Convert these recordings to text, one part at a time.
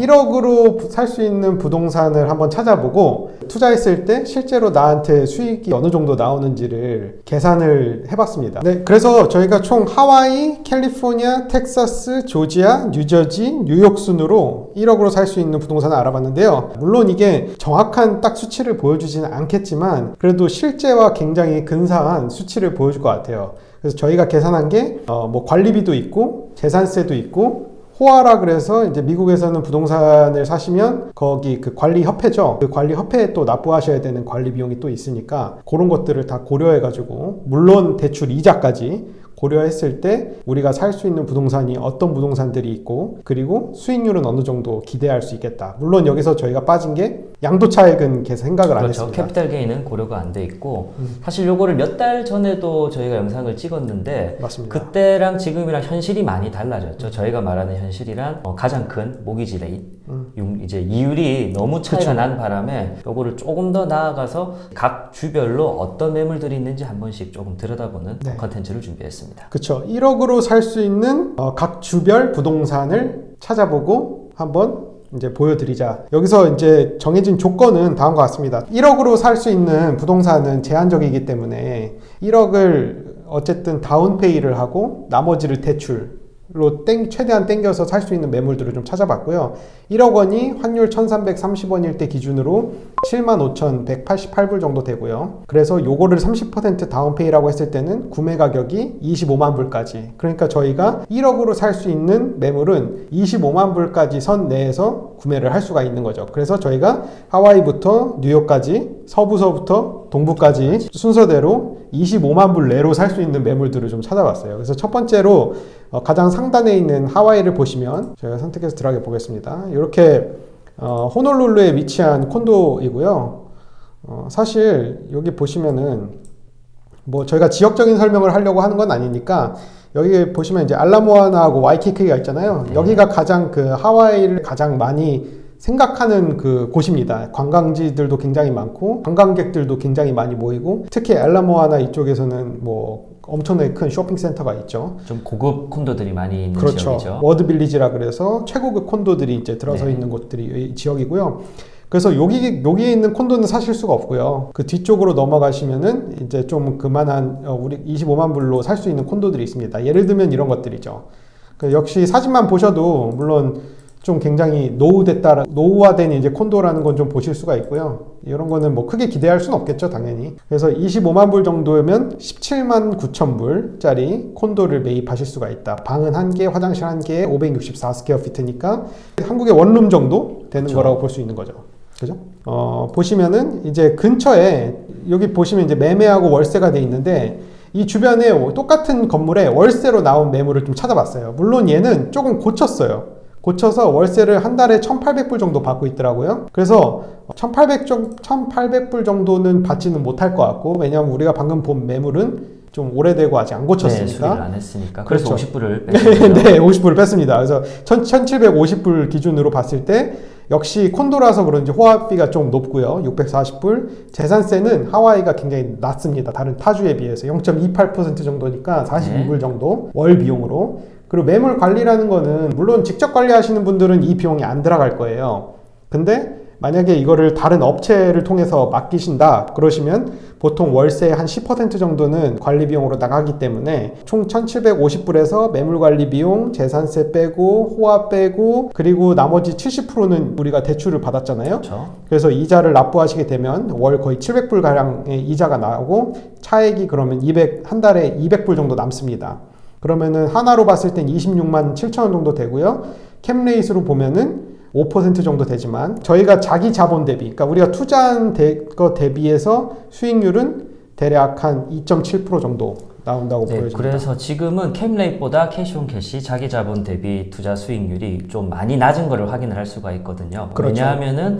1억으로 살 수 있는 부동산을 한번 찾아보고 투자했을 때 실제로 나한테 수익이 어느 정도 나오는지를 계산을 해봤습니다. 네, 그래서 저희가 총 하와이, 캘리포니아, 텍사스, 조지아, 뉴저지, 뉴욕 순으로 1억으로 살 수 있는 부동산을 알아봤는데요. 물론 이게 정확한 딱 수치를 보여주지는 않겠지만 그래도 실제와 굉장히 근사한 수치를 보여줄 것 같아요. 그래서 저희가 계산한 게 뭐 관리비도 있고 재산세도 있고 호화라 그래서 이제 미국에서는 부동산을 사시면 거기 그 관리협회죠. 그 관리협회에 또 납부하셔야 되는 관리 비용이 또 있으니까 그런 것들을 다 고려해 가지고 물론 대출 이자까지 고려했을 때 우리가 살 수 있는 부동산이 어떤 부동산들이 있고 그리고 수익률은 어느 정도 기대할 수 있겠다. 물론 여기서 저희가 빠진 게 양도차익은 계속 생각을 안 그렇죠. 했습니다. 캐피탈 게인은 고려가 안 돼 있고 사실 요거를 몇 달 전에도 저희가 영상을 찍었는데 맞습니다. 그때랑 지금이랑 현실이 많이 달라졌죠. 저희가 말하는 현실이란 가장 큰 모기지 레이트 이제 이율이 너무 차이가 난 바람에 요거를 조금 더 나아가서 각 주별로 어떤 매물들이 있는지 한 번씩 조금 들여다보는 컨텐츠를 준비했습니다. 그렇죠. 1억으로 살 수 있는 각 주별 부동산을 찾아보고 한번 이제 보여드리자. 여기서 이제 정해진 조건은 다음과 같습니다. 1억으로 살 수 있는 부동산은 제한적이기 때문에 1억을 어쨌든 다운페이를 하고 나머지를 대출로 최대한 땡겨서 살 수 있는 매물들을 좀 찾아봤고요. 1억 원이 환율 1330원일 때 기준으로 75,188불 정도 되고요. 그래서 요거를 30% 다운페이라고 했을 때는 구매 가격이 25만 불까지. 그러니까 저희가 1억으로 살 수 있는 매물은 25만 불까지 선 내에서 구매를 할 수가 있는 거죠. 그래서 저희가 하와이부터 뉴욕까지 서부서부터 동부까지 순서대로 25만 불 내로 살 수 있는 매물들을 좀 찾아봤어요. 그래서 첫 번째로 가장 상단에 있는 하와이를 보시면 저희가 선택해서 들어가 보겠습니다. 이렇게 호놀룰루에 위치한 콘도이고요. 사실 여기 보시면은 뭐 저희가 지역적인 설명을 하려고 하는 건 아니니까 여기 보시면 이제 알라모아나하고 와이키키가 있잖아요. 여기가 가장 그 하와이를 가장 많이 생각하는 그 곳입니다. 관광지들도 굉장히 많고 관광객들도 굉장히 많이 모이고 특히 알라모아나 이쪽에서는 뭐 엄청나게 큰 쇼핑센터가 있죠. 좀 고급 콘도들이 많이 있는 그렇죠. 지역이죠. 워드빌리지라 그래서 최고급 콘도들이 이제 들어서 있는 곳들이 지역이고요. 그래서 여기에 있는 콘도는 사실 수가 없고요. 그 뒤쪽으로 넘어가시면은 이제 좀 그만한 우리 25만 불로 살 수 있는 콘도들이 있습니다. 예를 들면 이런 것들이죠. 역시 사진만 보셔도 물론 좀 굉장히 노후화된 이제 콘도라는 건 좀 보실 수가 있고요. 이런 거는 뭐 크게 기대할 수는 없겠죠, 당연히. 그래서 25만 불 정도면 17만 9천 불짜리 콘도를 매입하실 수가 있다. 방은 1개, 화장실 1개에 564 스퀘어 피트니까 한국의 원룸 정도 되는 거라고 볼 수 있는 거죠. 그죠? 보시면은 이제 근처에 여기 보시면 이제 매매하고 월세가 돼 있는데 이 주변에 똑같은 건물에 월세로 나온 매물을 좀 찾아봤어요. 물론 얘는 조금 고쳐서 월세를 한 달에 1,800불 정도 받고 있더라고요. 그래서 1,800불 정도는 받지는 못할 것 같고 왜냐하면 우리가 방금 본 매물은 좀 오래되고 아직 안 고쳤으니까. 네, 수리를 안 했으니까. 그래서 그렇죠. 50불을 뺐죠. 네, 50불을 뺐습니다. 그래서 1,750불 기준으로 봤을 때 역시 콘도라서 그런지 호화비가 좀 높고요. 640불. 재산세는 하와이가 굉장히 낮습니다. 다른 타주에 비해서 0.28% 정도니까 42불 정도 월 비용으로. 그리고 매물 관리라는 거는 물론 직접 관리하시는 분들은 이 비용이 안 들어갈 거예요. 근데 만약에 이거를 다른 업체를 통해서 맡기신다 그러시면 보통 월세 한 10% 정도는 관리 비용으로 나가기 때문에 총 1,750불에서 매물 관리 비용, 재산세 빼고 호화 빼고 그리고 나머지 70%는 우리가 대출을 받았잖아요. 그렇죠. 그래서 이자를 납부하시게 되면 월 거의 700불 가량의 이자가 나오고 차액이 그러면 한 달에 200불 정도 남습니다. 그러면은 하나로 봤을 땐 26만 7천 원 정도 되고요. 캡레이스로 보면은 5% 정도 되지만 저희가 자기 자본 대비, 그러니까 우리가 투자한 거 대비해서 수익률은 대략 한 2.7% 정도 나온다고 보여집니다. 그래서 지금은 캡레이트보다 캐시온 캐시 자기 자본 대비 투자 수익률이 좀 많이 낮은 것을 확인을 할 수가 있거든요. 그렇죠. 왜냐하면은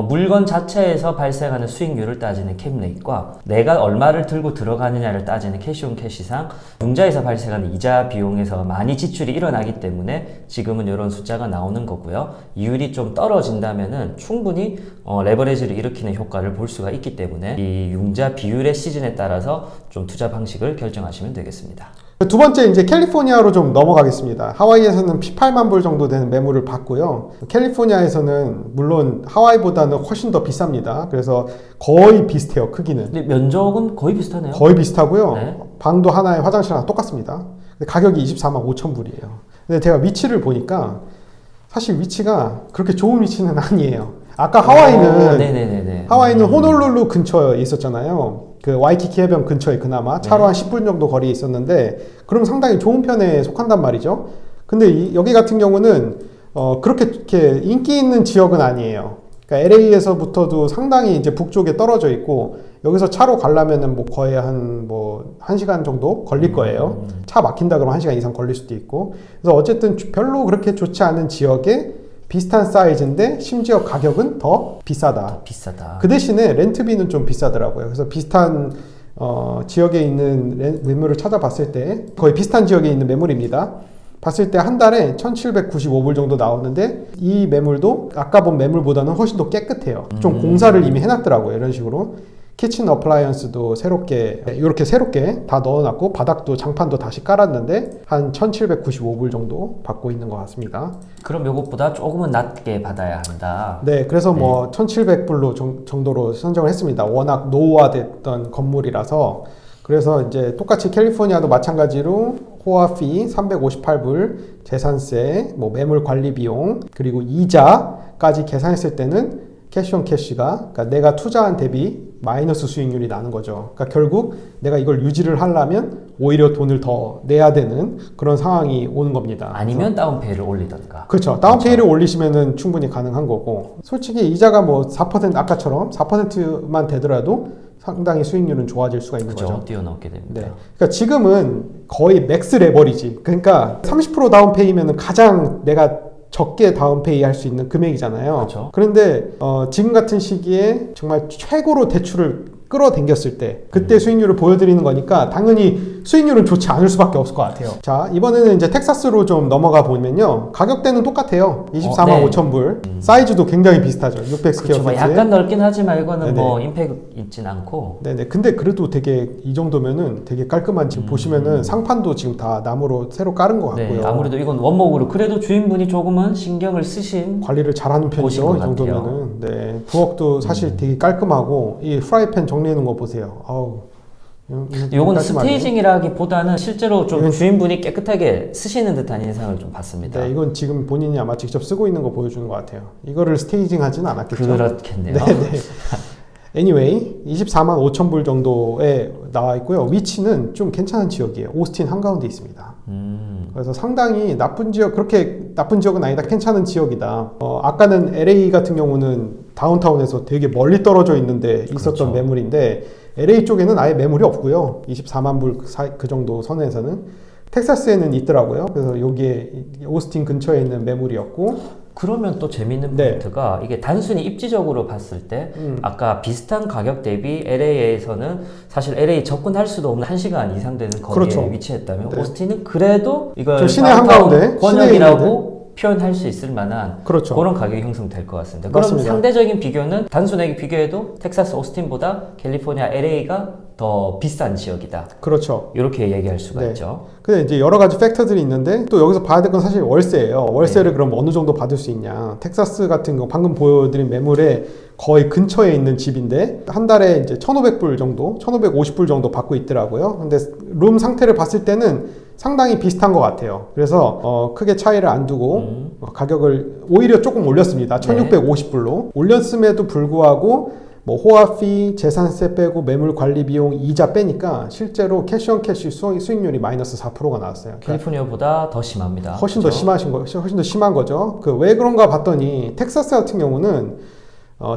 물건 자체에서 발생하는 수익률을 따지는 캡레이트과 내가 얼마를 들고 들어가느냐를 따지는 캐시온 캐시상 융자에서 발생하는 이자 비용에서 많이 지출이 일어나기 때문에 지금은 이런 숫자가 나오는 거고요. 이율이 좀 떨어진다면은 충분히 레버리지를 일으키는 효과를 볼 수가 있기 때문에 이 융자 비율의 시즌에 따라서 좀 투자 방식을 결정하시면 되겠습니다. 두 번째 이제 캘리포니아로 좀 넘어가겠습니다. 하와이에서는 18만 불 정도 되는 매물을 받고요. 캘리포니아에서는 물론 하와이보다는 훨씬 더 비쌉니다. 그래서 거의 비슷해요, 크기는. 근데 면적은 거의 비슷하네요. 거의 비슷하고요. 네. 방도 하나에 화장실 하나 똑같습니다. 근데 가격이 24만 5천 불이에요. 근데 제가 위치를 보니까 사실 위치가 그렇게 좋은 위치는 아니에요. 아까 네네네네. 하와이는 호놀룰루 근처에 있었잖아요. 그 와이키키 해변 근처에 그나마 차로 한 10분 정도 거리에 있었는데 그럼 상당히 좋은 편에 속한단 말이죠. 근데 여기 같은 경우는 그렇게 이렇게 인기 있는 지역은 아니에요. 그러니까 LA에서부터도 상당히 이제 북쪽에 떨어져 있고 여기서 차로 가려면은 뭐 거의 한 1시간 정도 걸릴 거예요. 차 막힌다 그러면 1시간 이상 걸릴 수도 있고. 그래서 어쨌든 별로 그렇게 좋지 않은 지역에 비슷한 사이즈인데 심지어 가격은 더 비싸다. 더 비싸다. 그 대신에 렌트비는 좀 비싸더라고요. 그래서 비슷한 지역에 있는 매물을 찾아봤을 때 거의 비슷한 지역에 있는 매물입니다. 봤을 때 한 달에 1,795불 정도 나오는데 이 매물도 아까 본 매물보다는 훨씬 더 깨끗해요. 좀 공사를 이미 해놨더라고요. 이런 식으로. 키친 어플라이언스도 이렇게 새롭게 다 넣어놨고 바닥도 장판도 다시 깔았는데 한 1,795불 정도 받고 있는 것 같습니다. 그럼 요것보다 조금은 낮게 받아야 한다. 네, 그래서 뭐 1,700불로 정도로 선정을 했습니다. 워낙 노후화됐던 건물이라서. 그래서 이제 똑같이 캘리포니아도 마찬가지로 호화피 358불, 재산세, 뭐 매물 관리 비용, 그리고 이자까지 계산했을 때는 캐시온캐시가 그러니까 내가 투자한 대비 마이너스 수익률이 나는 거죠. 그러니까 결국 내가 이걸 유지를 하려면 오히려 돈을 더 내야 되는 그런 상황이 오는 겁니다. 아니면 다운페이를 올리던가. 그렇죠. 다운페이를 올리시면은 충분히 가능한 거고 솔직히 이자가 뭐 4% 아까처럼 4%만 되더라도 상당히 수익률은 좋아질 수가 있는 그렇죠. 거죠. 뛰어넘게 됩니다. 네. 그러니까 지금은 거의 맥스 레버리지. 그러니까 30% 다운페이면은 가장 내가 적게 다운페이 할 수 있는 금액이잖아요. 그렇죠. 그런데 지금 같은 시기에 정말 최고로 대출을 끌어당겼을 때 그때 수익률을 보여드리는 거니까 당연히 수익률은 좋지 않을 수밖에 없을 것 같아요. 자, 이번에는 이제 텍사스로 좀 넘어가 보면요. 가격대는 똑같아요. 24만 네. 5천 불. 사이즈도 굉장히 비슷하죠. 600 스퀘어 그렇죠. 뭐 피트. 약간 넓긴 하지만 이거는 네네. 뭐 임팩트 있진 않고. 네네. 근데 그래도 되게 이 정도면은 되게 깔끔한 지금 보시면은 상판도 지금 다 나무로 새로 깔은 것 같고요. 네, 아무래도 이건 원목으로 그래도 주인분이 조금은 신경을 쓰신 관리를 잘하는 보신 편이죠. 것 이 정도면은. 네. 부엌도 사실 되게 깔끔하고 이 프라이팬 정리해놓은 거 보세요. 아우. 요건 깔끔하네. 스테이징이라기보다는 실제로 좀 주인분이 깨끗하게 쓰시는 듯한 인상을 좀 받습니다. 네, 이건 지금 본인이 아마 직접 쓰고 있는 거 보여주는 것 같아요. 이거를 스테이징 하지는 않았겠죠. 그렇겠네요. 네네. anyway, 24만 5천 불 정도에 나와 있고요. 위치는 좀 괜찮은 지역이에요. 오스틴 한가운데 있습니다. 그래서 상당히 그렇게 나쁜 지역은 아니다. 괜찮은 지역이다. 아까는 LA 같은 경우는 다운타운에서 되게 멀리 떨어져 있는데 있었던 그렇죠. 매물인데 LA 쪽에는 아예 매물이 없고요. 24만 불 그 정도 선에서는 텍사스에는 있더라고요. 그래서 여기에 오스틴 근처에 있는 매물이었고 그러면 또 재밌는 네. 포인트가 이게 단순히 입지적으로 봤을 때 아까 비슷한 가격 대비 LA에서는 사실 LA 접근할 수도 없는 1시간 이상 되는 거리에 그렇죠. 위치했다면 네. 오스틴은 그래도 이걸 좀 시내 다운타운 한가운데, 권역이라고 표현할 수 있을 만한 그렇죠. 그런 가격이 형성될 것 같습니다. 맞습니다. 그럼 상대적인 비교는 단순하게 비교해도 텍사스 오스틴보다 캘리포니아 LA가 더 비싼 지역이다. 그렇죠. 이렇게 얘기할 수가 네. 있죠. 근데 이제 여러 가지 팩터들이 있는데 또 여기서 봐야 될 건 사실 월세예요. 월세를 그럼 어느 정도 받을 수 있냐. 텍사스 같은 거 방금 보여드린 매물에 거의 근처에 있는 집인데 한 달에 이제 1,500불 정도, 1,550불 정도 받고 있더라고요. 근데 룸 상태를 봤을 때는 상당히 비슷한 것 같아요. 그래서 크게 차이를 안 두고 가격을 오히려 조금 올렸습니다. 1,650불로 올렸음에도 불구하고 뭐 호화피, 재산세 빼고 매물 관리 비용, 이자 빼니까 실제로 캐시온캐시 수익률이 마이너스 4%가 나왔어요. 캘리포니아보다 더 심합니다. 훨씬 그렇죠? 훨씬 더 심한 거죠. 그 왜 그런가 봤더니 텍사스 같은 경우는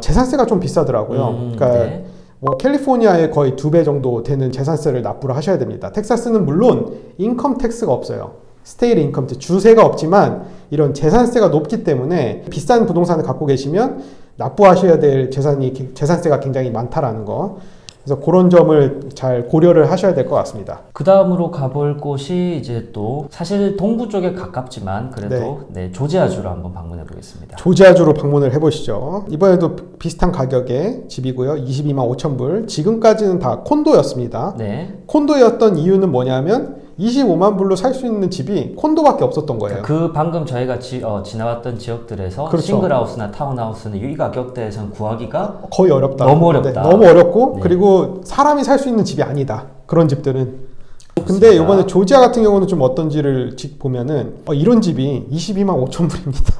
재산세가 좀 비싸더라고요. 그러니까 네. 뭐 캘리포니아의 거의 2배 정도 되는 재산세를 납부를 하셔야 됩니다. 텍사스는 물론 인컴 텍스가 없어요. 스테이트 인컴 텍스, 주세가 없지만 이런 재산세가 높기 때문에 비싼 부동산을 갖고 계시면 납부하셔야 될 재산세가 굉장히 많다라는 거. 그래서 그런 점을 잘 고려를 하셔야 될 것 같습니다. 그 다음으로 가볼 곳이 이제 또 사실 동부 쪽에 가깝지만 그래도 네, 조지아주로 한번 방문해 보겠습니다. 조지아주로 방문을 해보시죠. 이번에도 비슷한 가격의 집이고요. 22만 5천 불. 지금까지는 다 콘도였습니다. 네. 콘도였던 이유는 뭐냐면 25만 불로 살 수 있는 집이 콘도밖에 없었던 거예요. 그 방금 저희가 지나왔던 지역들에서 그렇죠. 싱글하우스나 타운하우스는 이 가격대에선 구하기가 거의 어렵다. 너무 어렵다. 네, 너무 어렵고 네. 그리고 사람이 살 수 있는 집이 아니다. 그런 집들은. 근데 좋습니다. 이번에 조지아 같은 경우는 좀 어떤지를 보면은 이런 집이 22만 5천 불입니다.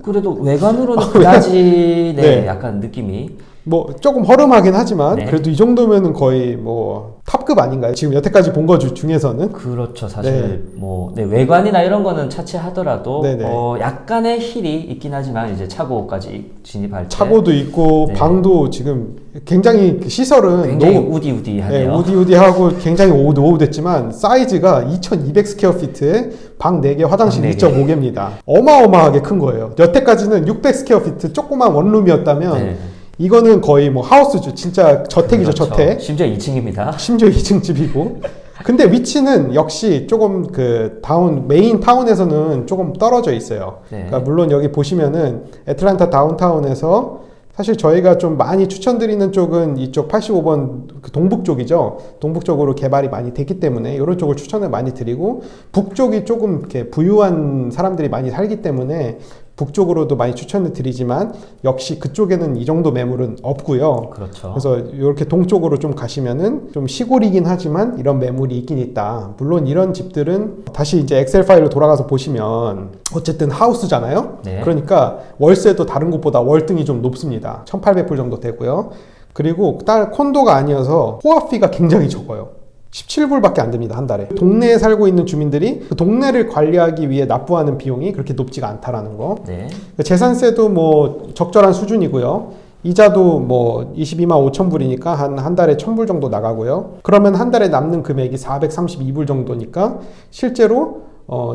그래도 외관으로는 그다지 네. 약간 느낌이 뭐 조금 허름하긴 하지만 네. 그래도 이 정도면은 거의 뭐 탑급 아닌가요? 지금 여태까지 본 거 중에서는. 그렇죠. 사실 외관이나 이런 거는 차치하더라도 네네. 약간의 힐이 있긴 하지만 이제 차고까지 진입할 때 차고도 있고 네. 방도 지금 굉장히 시설은 굉장히 우디우디하네요. 네, 우디우디하고 굉장히 노후됐지만 사이즈가 2200 스퀘어피트에 방 4개, 화장실 방 2.5개입니다. 어마어마하게 큰 거예요. 여태까지는 600 스퀘어피트 조그만 원룸이었다면 네. 이거는 거의 뭐 하우스죠. 진짜 저택이죠, 그렇죠. 저택. 심지어 2층입니다. 심지어 2층 집이고. 근데 위치는 역시 조금 그 메인 타운에서는 조금 떨어져 있어요. 네. 그러니까 물론 여기 보시면은 애틀랜타 다운타운에서 사실 저희가 좀 많이 추천드리는 쪽은 이쪽 85번 그 동북 쪽이죠. 동북 쪽으로 개발이 많이 됐기 때문에 이런 쪽을 추천을 많이 드리고, 북쪽이 조금 이렇게 부유한 사람들이 많이 살기 때문에 북쪽으로도 많이 추천을 드리지만 역시 그쪽에는 이 정도 매물은 없고요. 그렇죠. 그래서 이렇게 동쪽으로 좀 가시면은 좀 시골이긴 하지만 이런 매물이 있긴 있다. 물론 이런 집들은 다시 이제 엑셀 파일로 돌아가서 보시면 어쨌든 하우스잖아요. 네. 그러니까 월세도 다른 곳보다 월등히 좀 높습니다. 1,800불 정도 되고요. 그리고 콘도가 아니어서 호화비가 굉장히 적어요. 17불밖에 안 됩니다, 한 달에. 동네에 살고 있는 주민들이 그 동네를 관리하기 위해 납부하는 비용이 그렇게 높지가 않다라는 거. 네. 재산세도 뭐 적절한 수준이고요. 이자도 뭐 22만 5천 불이니까 한 달에 1,000불 정도 나가고요. 그러면 한 달에 남는 금액이 432불 정도니까 실제로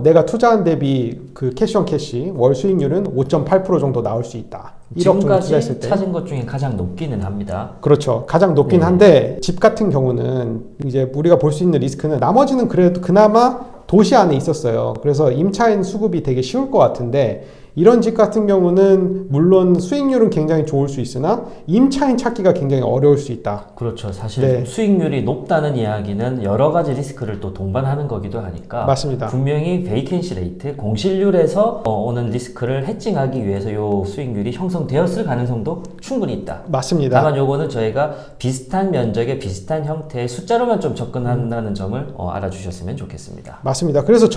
내가 투자한 대비 그 캐시온 캐시 월 수익률은 5.8% 정도 나올 수 있다. 1억 정도 투자했을 지금까지 때. 찾은 것 중에 가장 높기는 합니다. 그렇죠. 가장 높긴 네. 한데 집 같은 경우는 이제 우리가 볼 수 있는 리스크는 나머지는 그래도 그나마 도시 안에 있었어요. 그래서 임차인 수급이 되게 쉬울 것 같은데 이런 집 같은 경우는 물론 수익률은 굉장히 좋을 수 있으나 임차인 찾기가 굉장히 어려울 수 있다. 그렇죠. 사실 네. 수익률이 높다는 이야기는 여러 가지 리스크를 또 동반하는 거기도 하니까 맞습니다. 분명히 베이컨시 레이트, 공실률에서 오는 리스크를 해칭하기 위해서 요 수익률이 형성되었을 가능성도 충분히 있다. 맞습니다. 다만 요거는 저희가 비슷한 면적의 비슷한 형태의 숫자로만 좀 접근한다는 점을 알아주셨으면 좋겠습니다. 맞습니다. 그래서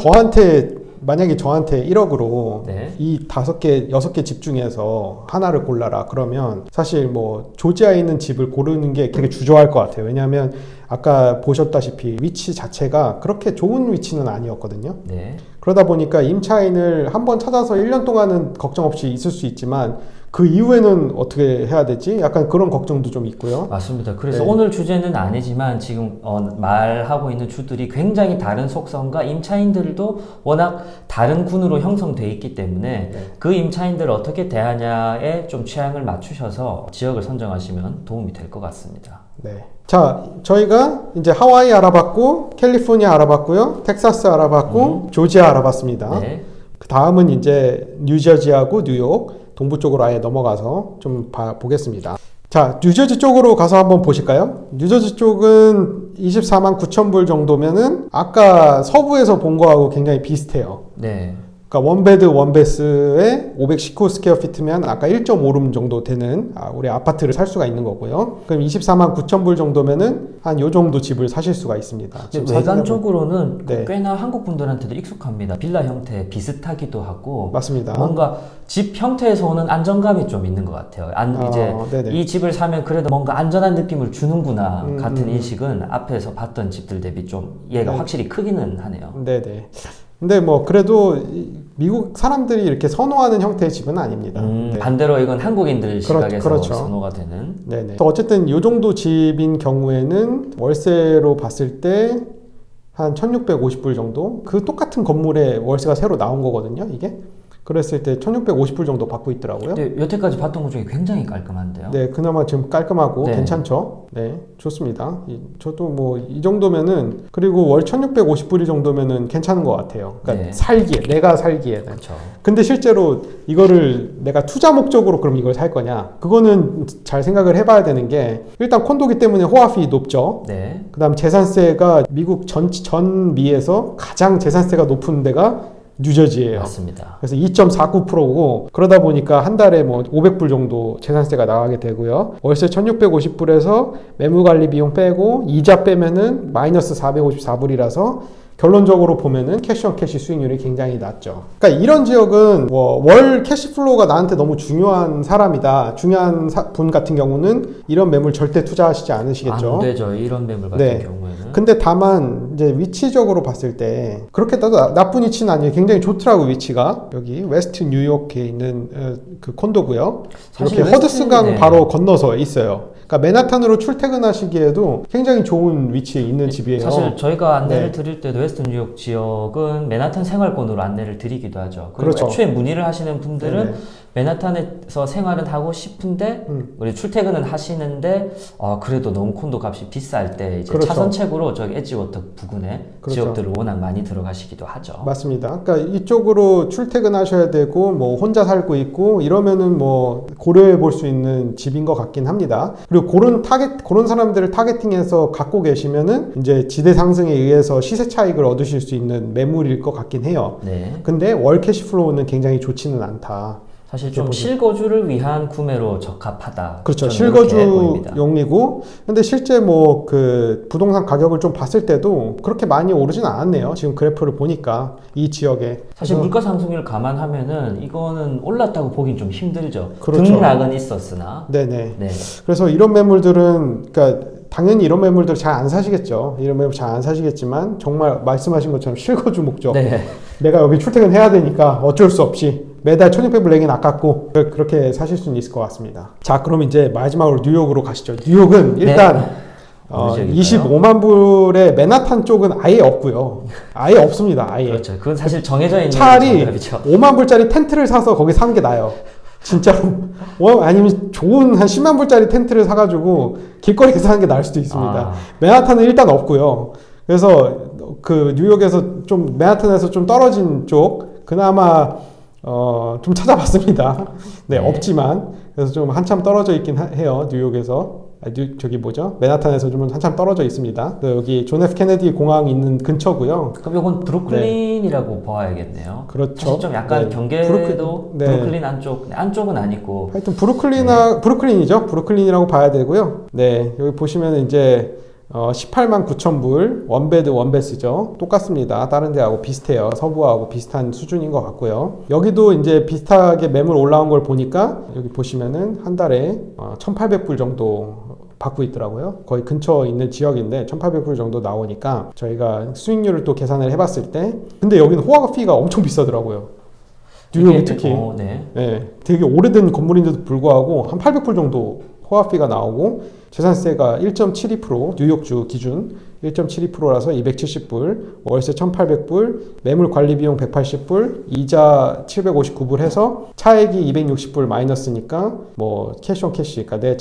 만약에 저한테 1억으로 네. 이 5개, 6개 집 중에서 하나를 골라라 그러면 사실 뭐 조지아에 있는 집을 고르는 게 되게 주저할 것 같아요. 왜냐하면 아까 보셨다시피 위치 자체가 그렇게 좋은 위치는 아니었거든요. 네. 그러다 보니까 임차인을 한번 찾아서 1년 동안은 걱정 없이 있을 수 있지만 그 이후에는 어떻게 해야 되지? 약간 그런 걱정도 좀 있고요. 맞습니다. 그래서 네. 오늘 주제는 아니지만 지금 말하고 있는 주들이 굉장히 다른 속성과 임차인들도 워낙 다른 군으로 형성되어 있기 때문에 네. 그 임차인들을 어떻게 대하냐에 좀 취향을 맞추셔서 지역을 선정하시면 도움이 될 것 같습니다. 네. 자, 저희가 이제 하와이 알아봤고, 캘리포니아 알아봤고요, 텍사스 알아봤고, 조지아 알아봤습니다. 네. 그 다음은 이제 뉴저지하고 뉴욕, 동부 쪽으로 아예 넘어가서 좀 보겠습니다. 자, 뉴저지 쪽으로 가서 한번 보실까요? 뉴저지 쪽은 24만 9천 불 정도면은 아까 서부에서 본 거하고 굉장히 비슷해요. 네. 그러니까 원베드 원베스에 519 스퀘어피트면 아까 1.5룸 정도 되는 우리 아파트를 살 수가 있는 거고요. 그럼 24만 9천 불 정도면은 한 요 정도 집을 사실 수가 있습니다. 외관적으로는 네. 꽤나 한국 분들한테도 익숙합니다. 빌라 형태 비슷하기도 하고 맞습니다. 뭔가 집 형태에서 오는 안정감이 좀 있는 것 같아요. 이제 네네. 이 집을 사면 그래도 뭔가 안전한 느낌을 주는구나 같은 인식은 앞에서 봤던 집들 대비 좀 얘가 네. 확실히 크기는 하네요. 네네. 근데 뭐 그래도 미국 사람들이 이렇게 선호하는 형태의 집은 아닙니다. 네. 반대로 이건 한국인들 시각에서 그렇죠. 선호가 되는. 네네. 그래서 어쨌든 요 정도 집인 경우에는 월세로 봤을 때 한 1,650불 정도? 그 똑같은 건물에 월세가 새로 나온 거거든요, 이게. 그랬을 때 1650불 정도 받고 있더라고요. 근데 여태까지 봤던 것 중에 굉장히 깔끔한데요. 네, 그나마 지금 깔끔하고 네. 괜찮죠? 네, 좋습니다. 저도 뭐 이 정도면은, 그리고 월 1650불이 정도면은 괜찮은 것 같아요. 그러니까 네. 살기에, 내가 살기에는. 그렇죠. 근데 실제로 이거를 내가 투자 목적으로 그럼 이걸 살 거냐? 그거는 잘 생각을 해봐야 되는 게, 일단 콘도기 때문에 호화비 높죠. 네. 그 다음 재산세가 미국 전미에서 가장 재산세가 높은 데가 뉴저지예요. 맞습니다. 그래서 2.49%고, 그러다 보니까 한 달에 뭐 500불 정도 재산세가 나가게 되고요. 월세 1650불에서 매물관리 비용 빼고 이자 빼면은 마이너스 454불이라서 결론적으로 보면은 캐시온캐시 수익률이 굉장히 낮죠. 그러니까 이런 지역은 뭐 월 캐시플로우가 나한테 너무 중요한 사람이다, 중요한 분 같은 경우는 이런 매물 절대 투자하시지 않으시겠죠. 안 되죠. 이런 매물 같은 네. 경우에는. 근데 다만 이제 위치적으로 봤을 때 그렇게 따도 나쁜 위치는 아니에요. 굉장히 좋더라고, 위치가. 여기 웨스트 뉴욕에 있는 그 콘도고요. 사실 이렇게 허드슨강 네. 바로 건너서 있어요. 그러니까 맨하탄으로 출퇴근하시기에도 굉장히 좋은 위치에 있는 집이에요. 사실 저희가 안내를 네. 드릴 때도 웨스트 뉴욕 지역은 맨하탄 생활권으로 안내를 드리기도 하죠. 그리고 그렇죠. 애초에 문의를 하시는 분들은 네네. 맨하탄에서 생활은 하고 싶은데 우리 출퇴근은 하시는데 그래도 너무 콘도 값이 비쌀 때 이제 그렇죠. 차선책으로 저기 엣지워터 부근에 그렇죠. 지역들을 워낙 많이 들어가시기도 하죠. 맞습니다. 그러니까 이쪽으로 출퇴근하셔야 되고 뭐 혼자 살고 있고 이러면은 뭐 고려해 볼 수 있는 집인 것 같긴 합니다. 그리고 그런 사람들을 타겟팅해서 갖고 계시면은 이제 지대 상승에 의해서 시세 차익을 얻으실 수 있는 매물일 것 같긴 해요. 네. 근데 월 캐시플로우는 굉장히 좋지는 않다. 사실 좀 실거주를 위한 구매로 적합하다. 그렇죠. 저는 이렇게 보입니다. 실거주용이고, 근데 실제 뭐 그 부동산 가격을 좀 봤을 때도 그렇게 많이 오르진 않았네요. 지금 그래프를 보니까 이 지역에. 사실 그래서 물가 상승률 감안하면은 이거는 올랐다고 보긴 좀 힘들죠. 그렇죠. 등락은 있었으나. 네네. 네. 그래서 이런 매물들은, 그러니까 당연히 이런 매물들 잘 안 사시겠죠. 이런 매물 잘 안 사시겠지만 정말 말씀하신 것처럼 실거주 목적. 네. 내가 여기 출퇴근해야 되니까 어쩔 수 없이 매달 1600불 내긴 아깝고 그렇게 사실 수는 있을 것 같습니다. 자, 그럼 이제 마지막으로 뉴욕으로 가시죠. 뉴욕은 일단 어느 지역일까요? 25만 불의 맨하탄 쪽은 아예 없고요. 아예 없습니다. 아예. 그렇죠. 그건 사실 정해져 있는 차라리 정답이죠. 5만 불짜리 텐트를 사서 거기 사는 게 나아요. 진짜로. 아니면 좋은 한 10만 불짜리 텐트를 사가지고 길거리에 사는 게 나을 수도 있습니다. 맨하탄은 일단 없고요. 그래서 그 뉴욕에서 좀 맨하탄에서 좀 떨어진 쪽 그나마 좀 찾아봤습니다. 네, 없지만 그래서 좀 한참 떨어져 있긴 해요. 뉴욕에서. 저기 뭐죠? 맨하탄에서 좀 한참 떨어져 있습니다. 여기 존 F 케네디 공항 있는 근처고요. 그럼 이건 브루클린이라고 봐야겠네요. 그렇죠. 사실 좀 약간 네. 경계도 네. 브루클린 안쪽은 아니고. 하여튼 브루클린이죠. 브루클린이라고 봐야 되고요. 네, 여기 보시면 이제 18만 9천 불 원베드 원베스죠. 똑같습니다. 다른 데하고 비슷해요. 서부하고 비슷한 수준인 것 같고요. 여기도 이제 비슷하게 매물 올라온 걸 보니까 여기 보시면은 한 달에 1,800불 정도 받고 있더라고요. 거의 근처에 있는 지역인데 1,800불 정도 나오니까 저희가 수익률을 또 계산을 해봤을 때, 근데 여기는 호화가 피가 엄청 비싸더라고요. 뉴욕이 특히. 네. 네, 되게 오래된 건물인데도 불구하고 한 800불 정도 호화비가 나오고 재산세가 1.72%, 뉴욕주 기준 1.72%라서 270불, 월세 1,800불, 매물 관리 비용 180불, 이자 759불 해서 차액이 260불 마이너스니까 뭐 캐시 온 캐시, 그러니까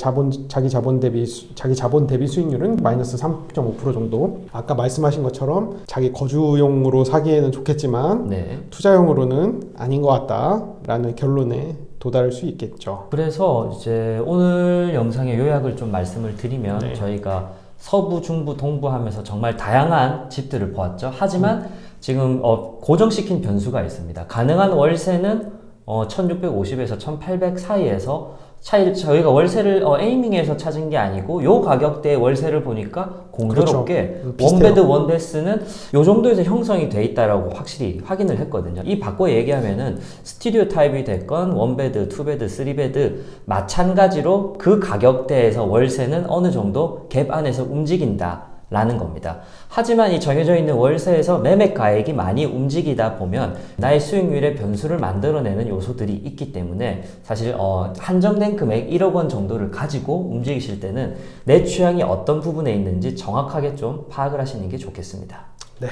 자기 자본 대비 수익률은 마이너스 3.5% 정도. 아까 말씀하신 것처럼 자기 거주용으로 사기에는 좋겠지만 네. 투자용으로는 아닌 것 같다라는 결론에 도달할 수 있겠죠. 그래서 이제 오늘 영상의 요약을 좀 말씀을 드리면 네. 저희가 서부, 중부, 동부 하면서 정말 다양한 집들을 보았죠. 하지만 지금 고정시킨 변수가 있습니다. 가능한 월세는 1650에서 1800 사이에서 저희가 월세를 에이밍해서 찾은 게 아니고 요 가격대의 월세를 보니까 공교롭게 그렇죠. 원베드 원베스는 요 정도에서 형성이 돼 있다라고 확실히 확인을 했거든요. 이 바꿔 얘기하면은 스튜디오 타입이 됐건 원베드, 투베드, 쓰리베드 마찬가지로 그 가격대에서 월세는 어느 정도 갭 안에서 움직인다 라는 겁니다. 하지만 이 정해져 있는 월세에서 매매가액이 많이 움직이다 보면 나의 수익률의 변수를 만들어내는 요소들이 있기 때문에 사실 한정된 금액 1억 원 정도를 가지고 움직이실 때는 내 취향이 어떤 부분에 있는지 정확하게 좀 파악을 하시는 게 좋겠습니다. 네.